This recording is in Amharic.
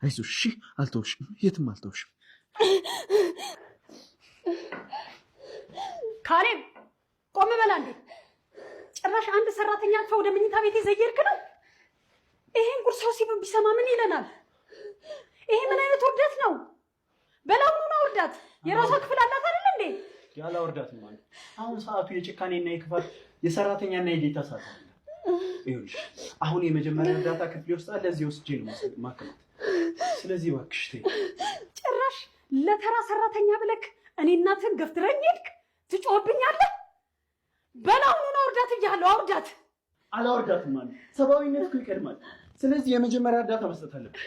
አይዞሽ እሺ አልተውሽም የትም አልተውሽም ካሌብ ቆም በል አንዴ ጭራሽ አንድ ሰራተኛ አጥፋ ወደ መኝታ ቤት ይዘየርክ ነው ይሄን ጉርሳው ሲብ ቢሰማ ምን ይለናል ይሄ ምን አይነት ውርደት ነው በላው ነው ውርደት የራሷ ክፍል አላት አይደል እንዴ ያላ ውርደት ማለት አሁን ሰዓቱ የጭካኔና የክፋት የሰራተኛና የጌታ ሰዓት ነው ይሁንሽ አሁን የመጀመሪያ እርዳታ ክፍል ውስጥ አለ እዚህ ወስጄ ነው ማከማት ስለዚህ እባክሽ ተይ ጭራሽ ለተራ ሰራተኛ ብለክ እኔ እናትህን ገፍትረኝ ሄድክ ትጮህብኛለህ በላው ነው ውርደት ይያለው አውርዳት አላወርዳትም ማለት ሰብአዊነት እኮ ይቀድማል ስለዚህ የመጀመሪያ እርዳታ መስጠት አለብሽ